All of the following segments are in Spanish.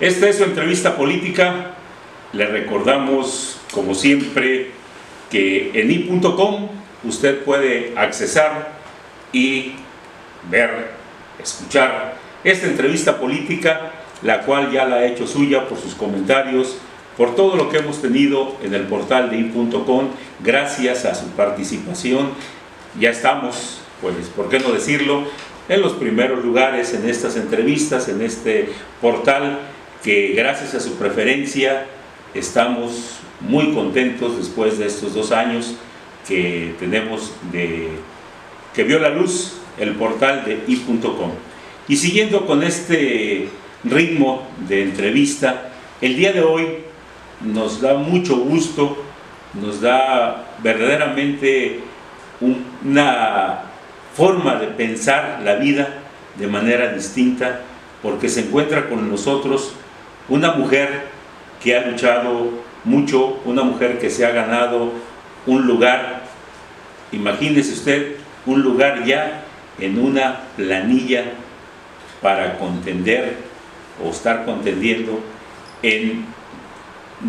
Esta es su entrevista política. Le recordamos, como siempre, que en i.com usted puede accesar y ver, escuchar esta entrevista política, la cual ya la ha hecho suya por sus comentarios, por todo lo que hemos tenido en el portal de i.com. Gracias a su participación, ya estamos, pues, ¿por qué no decirlo?, en los primeros lugares en estas entrevistas, en este portal, que gracias a su preferencia estamos muy contentos después de estos 2 años que tenemos que vio la luz el portal de i.com. Y siguiendo con este ritmo de entrevista, el día de hoy nos da mucho gusto, nos da verdaderamente una forma de pensar la vida de manera distinta, porque se encuentra con nosotros una mujer que ha luchado mucho, una mujer que se ha ganado un lugar, imagínese usted, un lugar ya en una planilla para contender o estar contendiendo en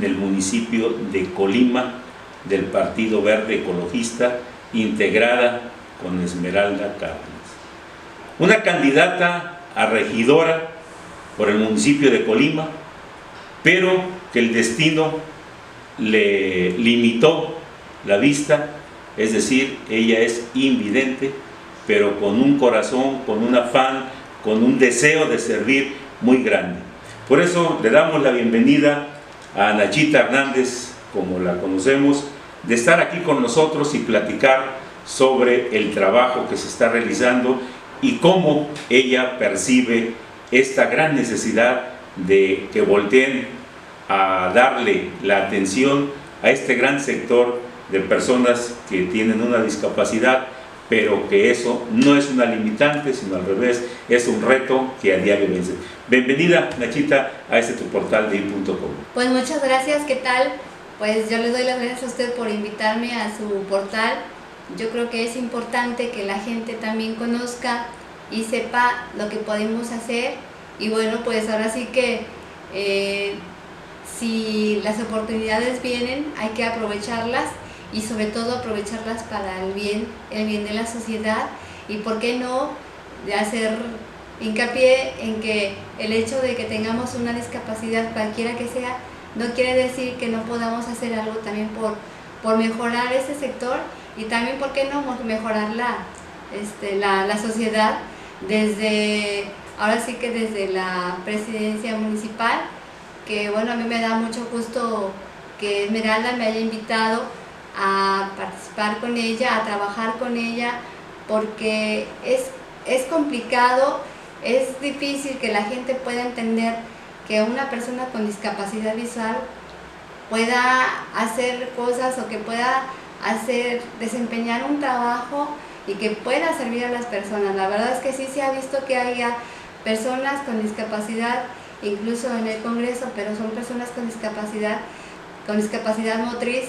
el municipio de Colima, del Partido Verde Ecologista, integrada con Esmeralda Cárdenas. Una candidata a regidora por el municipio de Colima, pero que el destino le limitó la vista, es decir, ella es invidente, pero con un corazón, con un afán, con un deseo de servir muy grande. Por eso le damos la bienvenida a Nachita Hernández, como la conocemos, de estar aquí con nosotros y platicar sobre el trabajo que se está realizando y cómo ella percibe esta gran necesidad de que volteen a darle la atención a este gran sector de personas que tienen una discapacidad, pero que eso no es una limitante, sino al revés, es un reto que a diario vence. Bienvenida, Nachita, a este tu portal de i.com. Pues muchas gracias, ¿qué tal? Pues yo les doy las gracias a usted por invitarme a su portal. Yo creo que es importante que la gente también conozca y sepa lo que podemos hacer. Y bueno, pues ahora sí que si las oportunidades vienen, hay que aprovecharlas y sobre todo aprovecharlas para el bien de la sociedad. Y por qué no de hacer hincapié en que el hecho de que tengamos una discapacidad, cualquiera que sea, no quiere decir que no podamos hacer algo también por mejorar ese sector y también, ¿por qué no?, mejorar la sociedad ahora sí que desde la presidencia municipal, que bueno, a mí me da mucho gusto que Esmeralda me haya invitado a participar con ella, a trabajar con ella, porque es complicado, es difícil que la gente pueda entender que una persona con discapacidad visual pueda hacer cosas o que pueda desempeñar un trabajo y que pueda servir a las personas. La verdad es que sí se ha visto que haya personas con discapacidad, incluso en el Congreso, pero son personas con discapacidad motriz,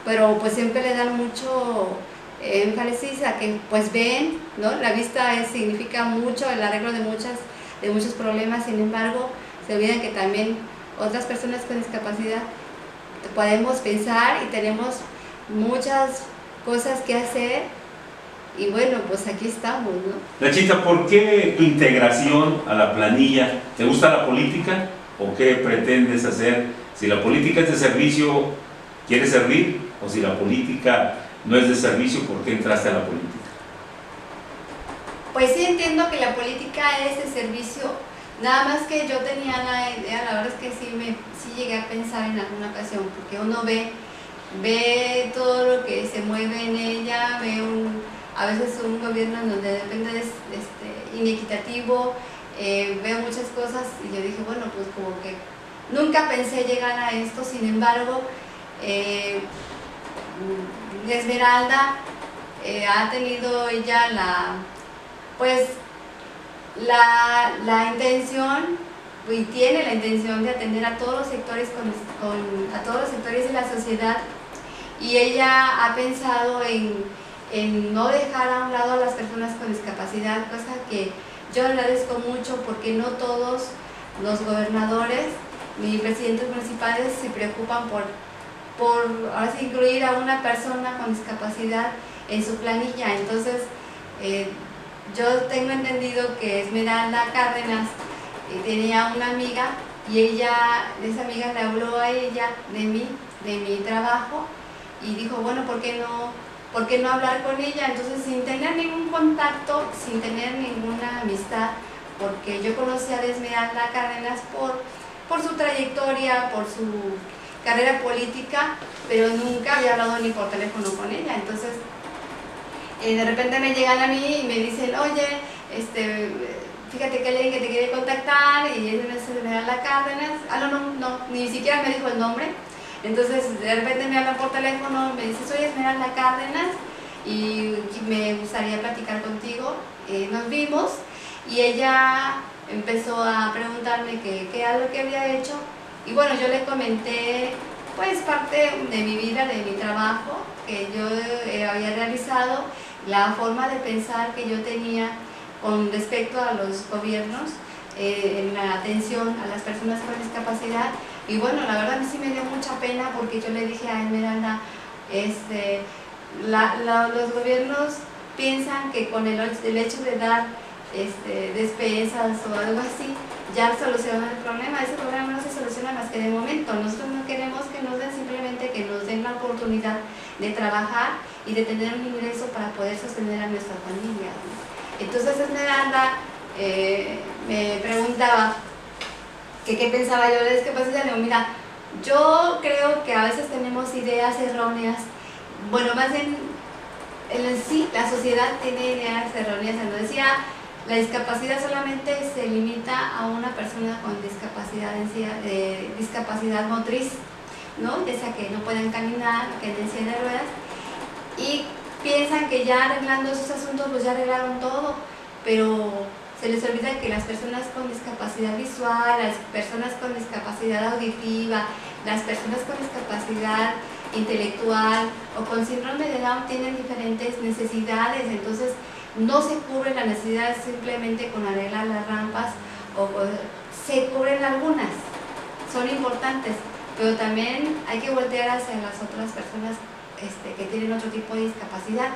pero pues siempre le dan mucho énfasis a que pues ven, ¿no? La vista significa mucho, el arreglo de muchos problemas. Sin embargo, se olvidan que también otras personas con discapacidad podemos pensar y tenemos muchas cosas que hacer, y bueno, pues aquí estamos, ¿no? Nachita, ¿por qué tu integración a la planilla? ¿Te gusta la política o qué pretendes hacer? Si la política es de servicio, ¿quieres servir? O si la política no es de servicio, ¿por qué entraste a la política? Pues sí, entiendo que la política es de servicio, nada más que yo tenía la idea, la verdad es que sí llegué a pensar en alguna ocasión, porque uno ve todo lo que se mueve en ella, a veces un gobierno en donde de repente es inequitativo, veo muchas cosas y yo dije, bueno, pues como que nunca pensé llegar a esto. Sin embargo, Esmeralda ha tenido ella la intención y tiene la intención de atender a todos los sectores a todos los sectores de la sociedad, y ella ha pensado en no dejar a un lado a las personas con discapacidad, cosa que yo agradezco mucho, porque no todos los gobernadores y presidentes municipales se preocupan por ahora sí, incluir a una persona con discapacidad en su planilla. Entonces, yo tengo entendido que Esmeralda Cárdenas tenía una amiga y esa amiga le habló a ella de mi trabajo y dijo, bueno, ¿por qué no hablar con ella? Entonces, sin tener ningún contacto, sin tener ninguna amistad, porque yo conocía a Esmeralda Cárdenas por su trayectoria, por su carrera política, pero nunca había hablado ni por teléfono con ella. Entonces, de repente me llegan a mí y me dicen, oye, fíjate que alguien que te quiere contactar y es Esmeralda Cárdenas. No, ni siquiera me dijo el nombre. Entonces, de repente me hablan por teléfono, me dice, soy Esmeralda Cárdenas y me gustaría platicar contigo. Nos vimos y ella empezó a preguntarme qué era lo que había hecho. Y bueno, yo le comenté pues parte de mi vida, de mi trabajo que yo había realizado, la forma de pensar que yo tenía con respecto a los gobiernos en la atención a las personas con discapacidad. Y bueno, la verdad sí me dio mucha pena porque yo le dije a Esmeralda, los gobiernos piensan que con el hecho de dar despensas o algo así, ya solucionan el problema. Ese problema no se soluciona más que de momento. Nosotros no queremos que nos den, simplemente que nos den la oportunidad de trabajar y de tener un ingreso para poder sostener a nuestra familia, ¿no? Entonces Esmeralda me preguntaba que qué pensaba yo de discapacidad. Le digo, mira, yo creo que a veces tenemos ideas erróneas. Bueno, más bien, sí, la sociedad tiene ideas erróneas. Nos decía, la discapacidad solamente se limita a una persona con discapacidad motriz, ¿no? Ya sea que no pueden caminar, que anden en silla de ruedas, y piensan que ya arreglando esos asuntos pues ya arreglaron todo, pero se les olvida que las personas con discapacidad visual, las personas con discapacidad auditiva, las personas con discapacidad intelectual o con síndrome de Down tienen diferentes necesidades. Entonces no se cubre la necesidad simplemente con arreglar las rampas, o se cubren algunas, son importantes, pero también hay que voltear hacia las otras personas que tienen otro tipo de discapacidad.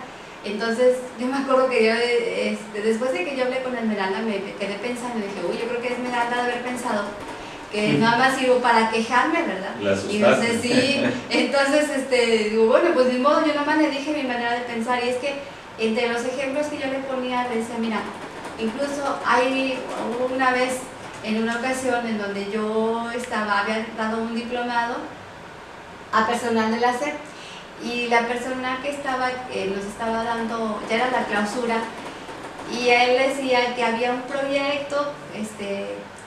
Entonces yo me acuerdo que yo después de que yo hablé con Esmeralda me quedé pensando y dije, uy, yo creo que Esmeralda debe haber pensado que nada más sirvo para quejarme, ¿verdad? Y no sé si, entonces digo, bueno, pues de modo, yo nada más le dije mi manera de pensar. Y es que entre los ejemplos que yo le ponía, le decía, mira, incluso hubo una vez, en una ocasión en donde yo había dado un diplomado a personal de la SEP, y la persona que nos estaba dando, ya era la clausura, y a él decía que había un proyecto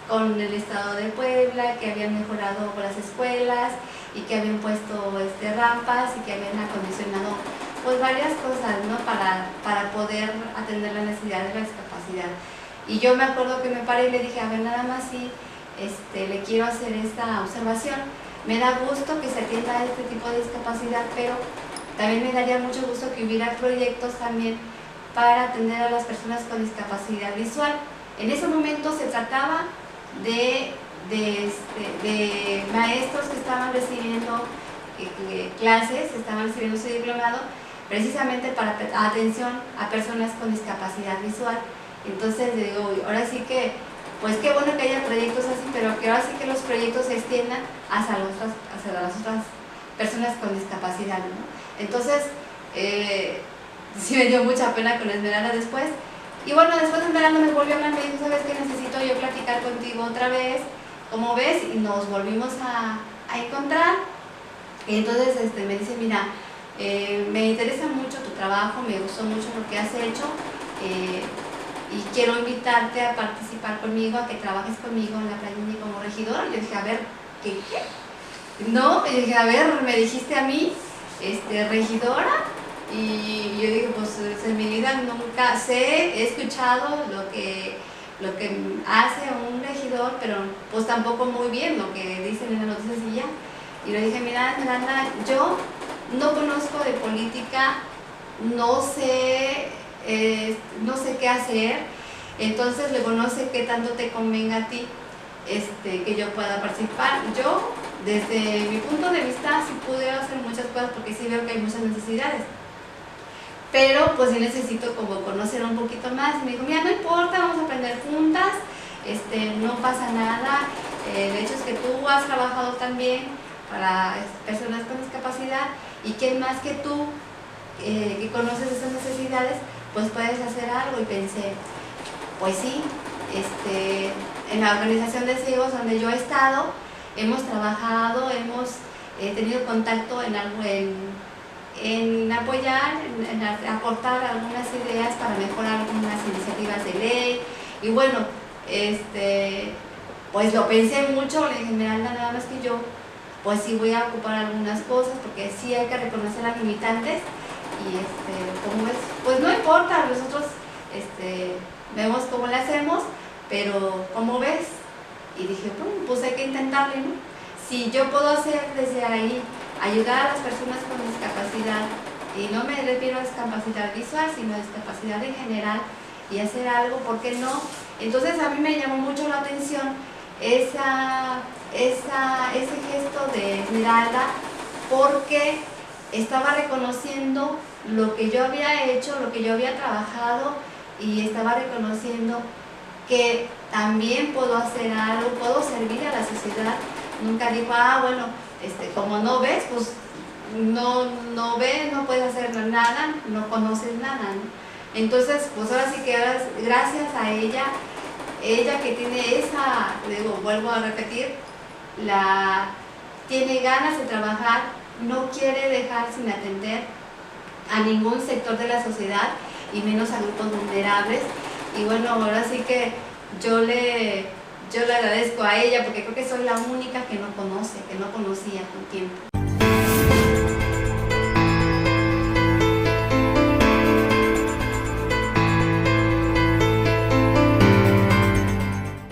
con el Estado de Puebla, que habían mejorado las escuelas y que habían puesto rampas y que habían acondicionado pues varias cosas, ¿no? para poder atender la necesidad de la discapacidad. Y yo me acuerdo que me paré y le dije, a ver, nada más sí, le quiero hacer esta observación. Me da gusto que se atienda a este tipo de discapacidad, pero también me daría mucho gusto que hubiera proyectos también para atender a las personas con discapacidad visual. En ese momento se trataba de maestros que estaban recibiendo clases, estaban recibiendo su diplomado precisamente para atención a personas con discapacidad visual. Entonces digo, ahora sí que, pues qué bueno que haya proyectos así, pero que ahora sí que los proyectos se extiendan hacia las otras personas con discapacidad, ¿no? Entonces, sí me dio mucha pena con Esmeralda después. Y bueno, después Esmeralda me volvió a hablar, me dijo, ¿sabes qué? Necesito yo platicar contigo otra vez, ¿cómo ves? Y nos volvimos a encontrar. Y entonces me dice, mira, me interesa mucho tu trabajo, me gustó mucho lo que has hecho, y quiero invitarte a participar conmigo, a que trabajes conmigo en la planilla como regidora. Y yo dije, a ver, ¿qué? No, y dije, a ver, me dijiste a mí, regidora. Y yo dije, pues en mi vida nunca he escuchado lo que hace un regidor, pero pues tampoco muy bien lo que dicen en las noticias y ya. Y le dije, mira, Esmeralda, yo no conozco de política, no sé qué hacer. Entonces luego no sé qué tanto te convenga a ti, que yo pueda participar. Yo, desde mi punto de vista, sí pude hacer muchas cosas porque sí veo que hay muchas necesidades. Pero pues sí necesito como conocer un poquito más. Y me dijo, mira, no importa, vamos a aprender juntas, no pasa nada. El hecho es que tú has trabajado también para personas con discapacidad y quién más que tú, que conoces esas necesidades, pues puedes hacer algo. Y pensé, pues sí, en la organización de ciegos donde yo he estado, hemos trabajado, hemos tenido contacto en apoyar, en aportar algunas ideas para mejorar algunas iniciativas de ley. Y bueno, pues lo pensé mucho, le dije, Esmeralda, nada más que yo, pues sí voy a ocupar algunas cosas, porque sí hay que reconocer las limitantes. Y como ves, pues no importa, nosotros vemos cómo le hacemos, pero ¿cómo ves? Y dije, bueno, pues hay que intentarle, ¿no? Si yo puedo hacer desde ahí, ayudar a las personas con discapacidad, y no me refiero a discapacidad visual, sino a discapacidad en general, y hacer algo, ¿por qué no? Entonces a mí me llamó mucho la atención ese gesto de Esmeralda, porque estaba reconociendo lo que yo había hecho, lo que yo había trabajado, y estaba reconociendo que también puedo hacer algo, puedo servir a la sociedad. Nunca dijo, bueno, como no ves, pues no ves, no puedes hacer nada, no conoces nada, ¿no? Entonces, pues ahora sí que gracias a ella que tiene vuelvo a repetir, tiene ganas de trabajar, no quiere dejar sin atender a ningún sector de la sociedad y menos a grupos vulnerables. Y bueno, ahora sí que yo le agradezco a ella porque creo que soy la única que no conocía con tiempo.